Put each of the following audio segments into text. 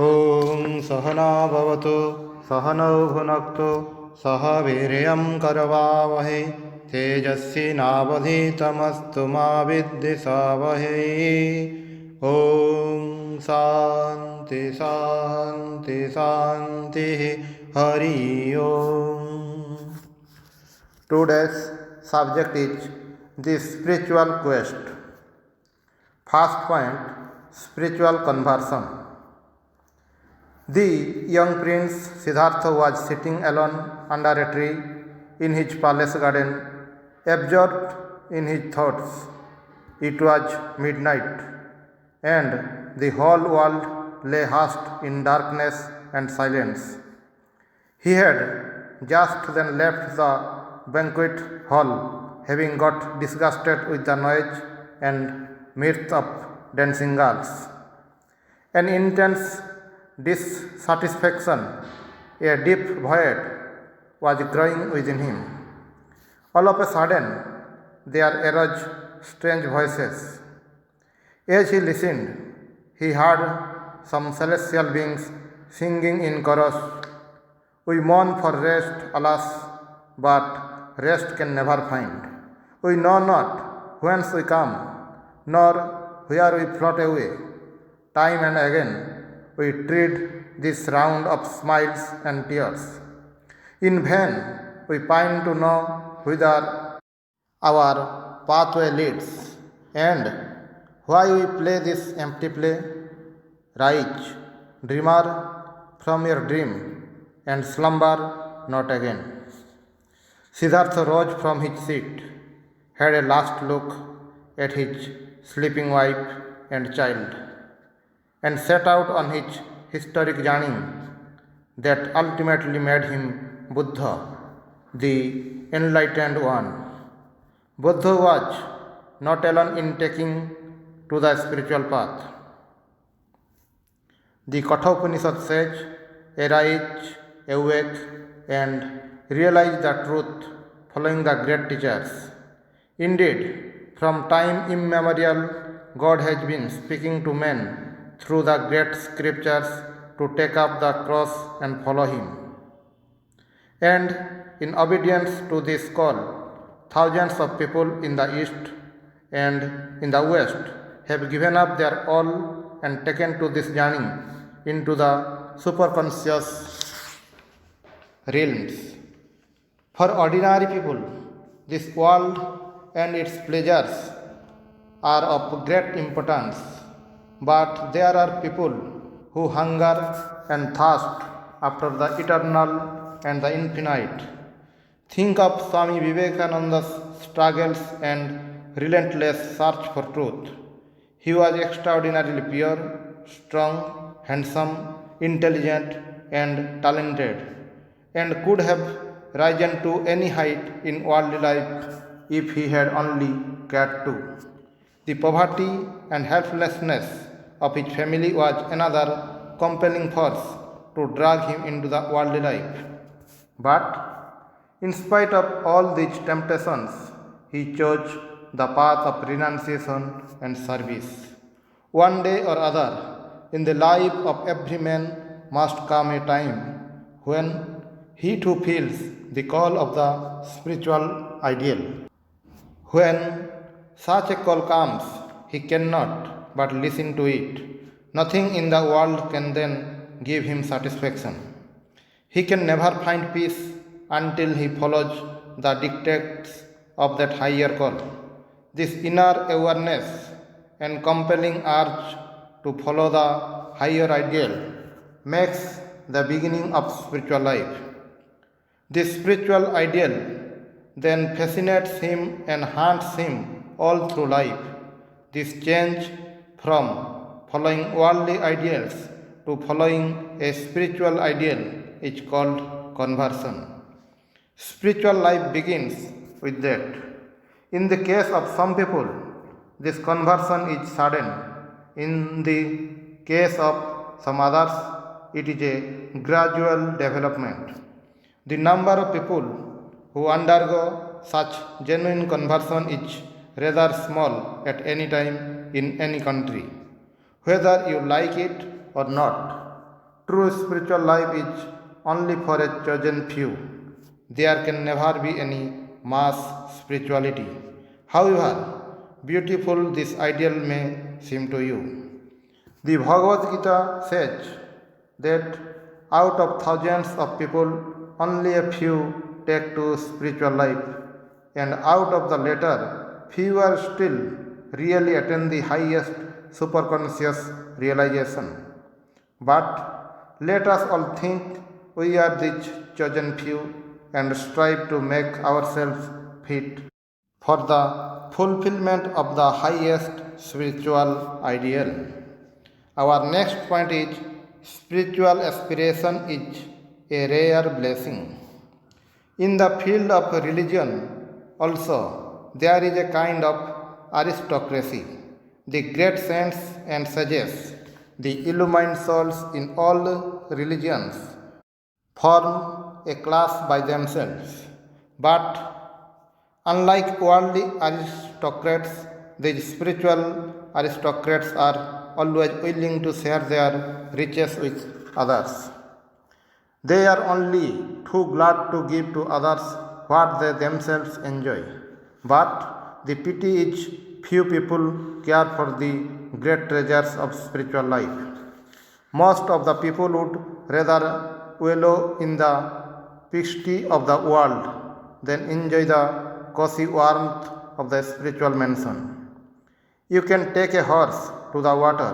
ॐ सहना भवतु सहनौ भुनक्तु सह वीर्यं करवावहै तेजस्विनावधीतमस्तु मा विद्विषावहै। ॐ शान्ति शान्ति शान्तिः। हरि ओम। Today's subject is the spiritual quest. First point, spiritual conversion. The young prince Siddhartha was sitting alone under a tree in his palace garden, absorbed in his thoughts. It was midnight, and the whole world lay hushed in darkness and silence. He had just then left the banquet hall, having got disgusted with the noise and mirth of dancing girls. An intense dissatisfaction, a deep void, was growing within him. All of a sudden, there arose strange voices. As he listened, he heard some celestial beings singing in chorus, "We mourn for rest, alas, but rest can never find. We know not whence we come, nor where we float away. Time and again we tread this round of smiles and tears. In vain we pine to know whither our pathway leads, and why we play this empty play. Rise, dreamer, from your dream, and slumber not again." Siddhartha rose from his seat, had a last look at his sleeping wife and child, and set out on his historic journey that ultimately made him Buddha, the enlightened one. Buddha was not alone in taking to the spiritual path. The Kathopanishad says, "Arise, awake, and realize the truth following the great teachers." Indeed, from time immemorial, God has been speaking to men through the great scriptures to take up the cross and follow Him. And in obedience to this call, thousands of people in the East and in the West have given up their all and taken to this journey into the superconscious realms. For ordinary people, this world and its pleasures are of great importance, but there are people who hunger and thirst after the eternal and the infinite. Think of Swami Vivekananda's struggles and relentless search for truth. He was extraordinarily pure, strong, handsome, intelligent, and talented, and could have risen to any height in worldly life if he had only cared to. The poverty and helplessness of his family was another compelling force to drag him into the worldly life. But in spite of all these temptations, he chose the path of renunciation and service. One day or other, in the life of every man must come a time when he too feels the call of the spiritual ideal. When such a call comes, he cannot but listen to it. Nothing in the world can then give him satisfaction. He can never find peace until he follows the dictates of that higher call. This inner awareness and compelling urge to follow the higher ideal makes the beginning of spiritual life. This spiritual ideal then fascinates him and haunts him all through life. This change from following worldly ideals to following a spiritual ideal is called conversion. Spiritual life begins with that. In the case of some people, this conversion is sudden. In the case of some others, it is a gradual development. The number of people who undergo such genuine conversion is rather small at any time in any country. Whether you like it or not, True spiritual life is only for a chosen few. There can never be any mass spirituality. However beautiful this ideal may seem to you. The Bhagavad Gita says that out of thousands of people, only a few take to spiritual life, and out of the latter, fewer still really attain the highest superconscious realization. But let us all think we are these chosen few and strive to make ourselves fit for the fulfillment of the highest spiritual ideal. Our next point is spiritual aspiration is a rare blessing. In the field of religion also there is a kind of aristocracy. The great saints and sages, the illumined souls in all religions form a class by themselves. But unlike worldly aristocrats, these spiritual aristocrats are always willing to share their riches with others. They are only too glad to give to others what they themselves enjoy. But the pity is few people care for the great treasures of spiritual life. Most of the people would rather wallow in the pixty of the world than enjoy the cozy warmth of the spiritual mansion. You can take a horse to the water,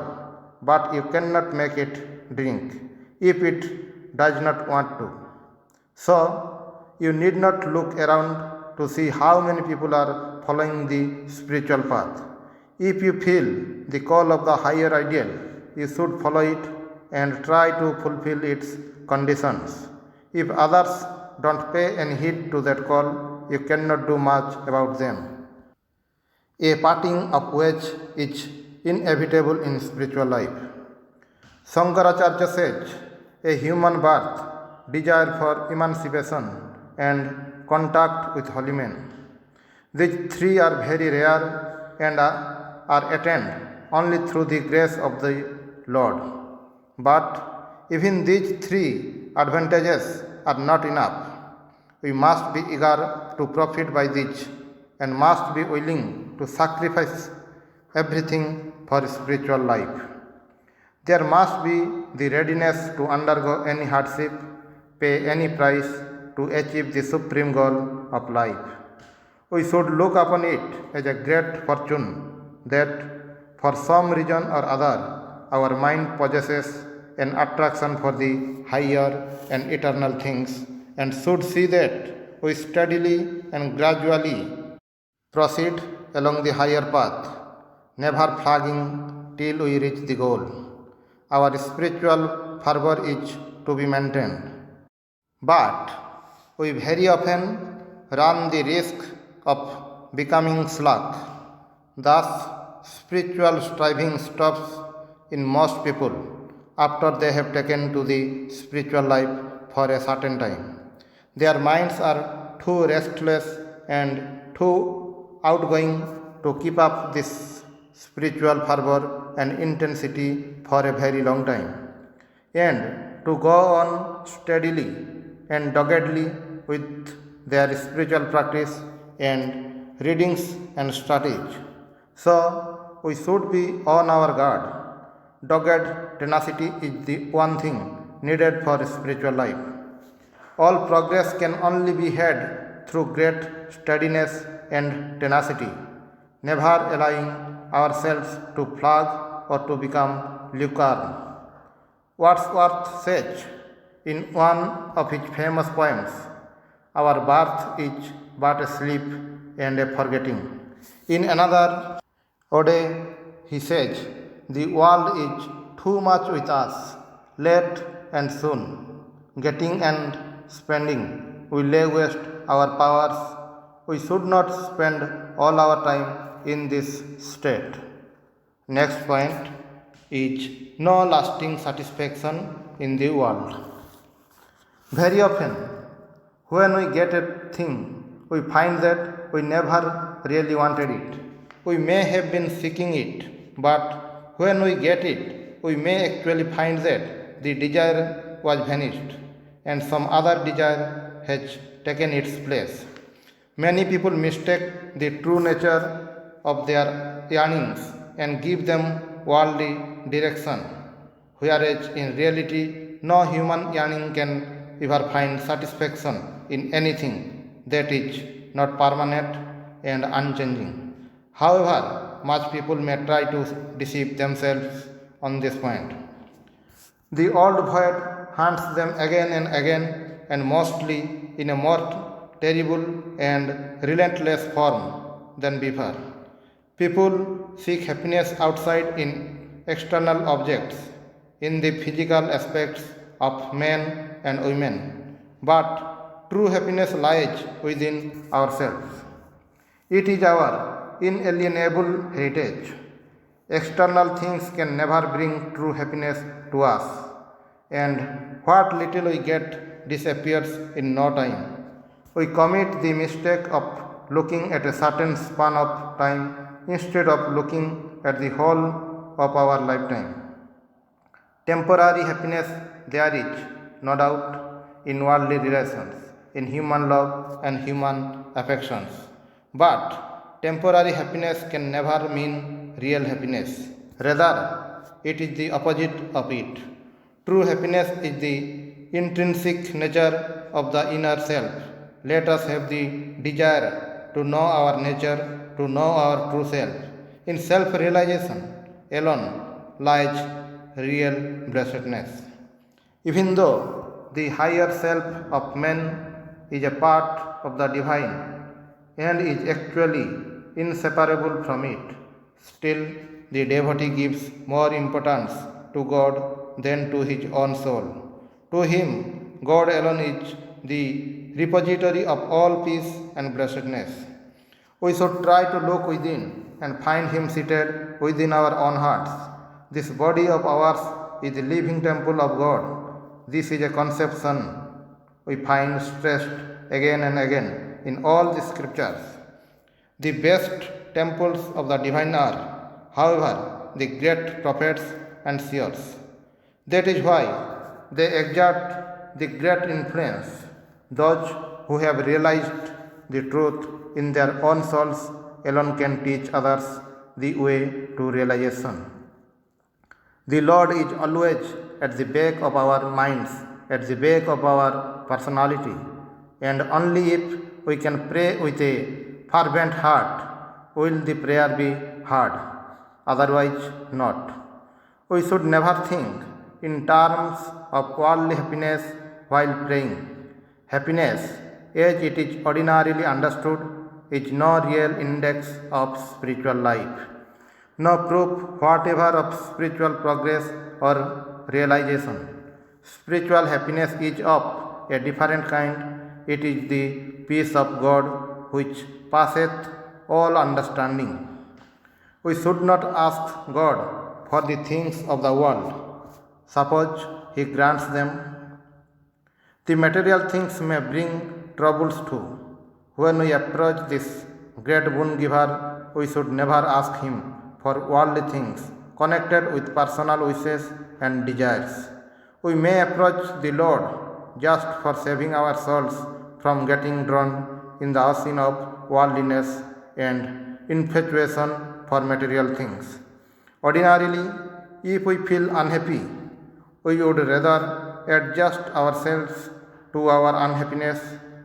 but you cannot make it drink if it does not want to. So, you need not look around to see how many people are following the spiritual path. If you feel the call of the higher ideal, you should follow it and try to fulfill its conditions. If others don't pay any heed to that call, you cannot do much about them. A parting of ways is inevitable in spiritual life. Shankaracharya says, a human birth, desire for emancipation, and contact with holy men. These three are very rare and are attained only through the grace of the Lord. But even these three advantages are not enough. We must be eager to profit by these and must be willing to sacrifice everything for spiritual life. There must be the readiness to undergo any hardship, pay any price to achieve the supreme goal of life. We should look upon it as a great fortune that for some reason or other our mind possesses an attraction for the higher and eternal things, and should see that we steadily and gradually proceed along the higher path, never flagging till we reach the goal. Our spiritual fervor is to be maintained. But we very often run the risk of becoming slack. Thus, spiritual striving stops in most people after they have taken to the spiritual life for a certain time. Their minds are too restless and too outgoing to keep up this spiritual fervor and intensity for a very long time, and to go on steadily and doggedly with their spiritual practice and readings and strategy. So, we should be on our guard. Dogged tenacity is the one thing needed for spiritual life. All progress can only be had through great steadiness and tenacity, never allowing ourselves to flag or to become lukewarm. Wordsworth says in one of his famous poems, our birth is but a sleep and a forgetting. In another ode, he says, the world is too much with us, late and soon, getting and spending. We lay waste our powers. We should not spend all our time in this state. Next point is no lasting satisfaction in the world. Very often, when we get a thing, we find that we never really wanted it. We may have been seeking it, but when we get it, we may actually find that the desire was vanished and some other desire has taken its place. Many people mistake the true nature of their yearnings and give them worldly direction, whereas in reality, no human yearning can ever find satisfaction in anything that is not permanent and unchanging. However, much people may try to deceive themselves on this point. The old void haunts them again and again, and mostly in a more terrible and relentless form than before. People seek happiness outside in external objects, in the physical aspects of men and women, but true happiness lies within ourselves. It is our inalienable heritage. External things can never bring true happiness to us, and what little we get disappears in no time. We commit the mistake of looking at a certain span of time instead of looking at the whole of our lifetime. Temporary happiness there is, no doubt, in worldly relations, in human love and human affections. But temporary happiness can never mean real happiness. Rather, it is the opposite of it. True happiness is the intrinsic nature of the inner self. Let us have the desire to know our nature, to know our true self. In self realization alone lies real blessedness. Even though the higher self of man is a part of the divine and is actually inseparable from it, still the devotee gives more importance to God than to his own soul. To him, God alone is the repository of all peace and blessedness. We should try to look within and find Him seated within our own hearts. This body of ours is the living temple of God. This is a conception we find stressed again and again in all the scriptures. The best temples of the divine are, however, the great prophets and seers. That is why they exert the great influence. Those who have realized the truth in their own souls alone can teach others the way to realization. The Lord is always at the back of our minds, at the back of our personality, and only if we can pray with a fervent heart will the prayer be heard, otherwise not. We should never think in terms of worldly happiness while praying. Happiness, as it is ordinarily understood, is no real index of spiritual life, no proof whatever of spiritual progress or realization. Spiritual happiness is of a different kind. It is the peace of God which passeth all understanding. We should not ask God for the things of the world. Suppose He grants them. The material things may bring troubles too. When we approach this great boon giver, we should never ask Him for worldly things connected with personal wishes and desires. We may approach the Lord just for saving our souls from getting drowned in the ocean of worldliness and infatuation for material things. Ordinarily, if we feel unhappy, we would rather adjust ourselves to our unhappiness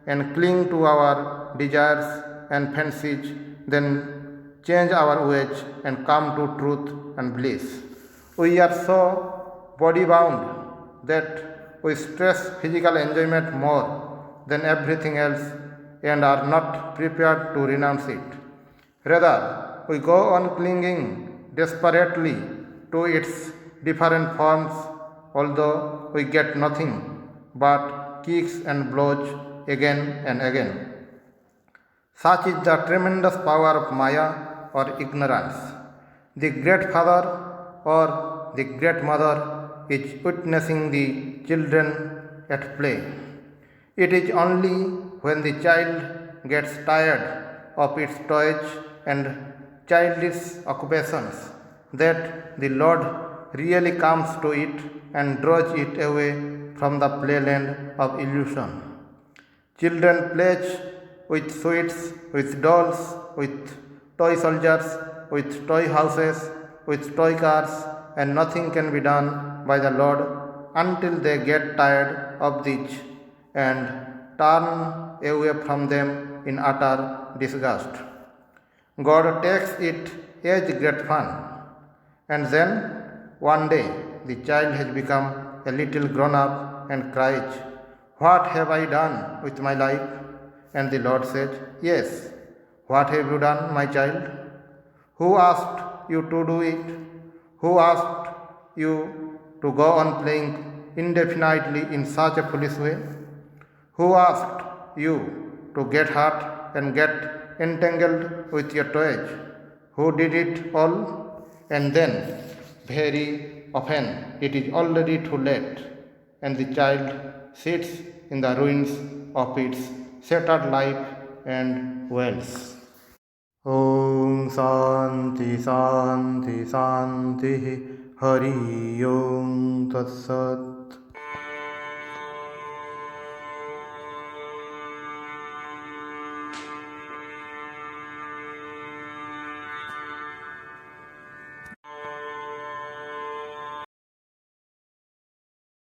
and cling to our desires and fancies than change our ways and come to truth and bliss. We are so body bound that we stress physical enjoyment more than everything else and are not prepared to renounce it. Rather, we go on clinging desperately to its different forms, although we get nothing but kicks and blows again and again. Such is the tremendous power of Maya or ignorance. The great father or the great mother is witnessing the children at play. It is only when the child gets tired of its toys and childish occupations that the Lord really comes to it and draws it away from the playland of illusion. Children play with sweets, with dolls, with toy soldiers, with toy houses, with toy cars, and nothing can be done by the Lord until they get tired of these and turn away from them in utter disgust. God takes it as great fun, and then one day the child has become a little grown up and cries, "What have I done with my life?" And the Lord says, "Yes, what have you done, my child? Who asked you to do it? Who asked you to go on playing indefinitely in such a foolish way? Who asked you to get hurt and get entangled with your toys? Who did it all?" And then, very often, it is already too late, and the child sits in the ruins of its shattered life and wails. Om Shanti Shanti Shanti Hari Om Tat Sat.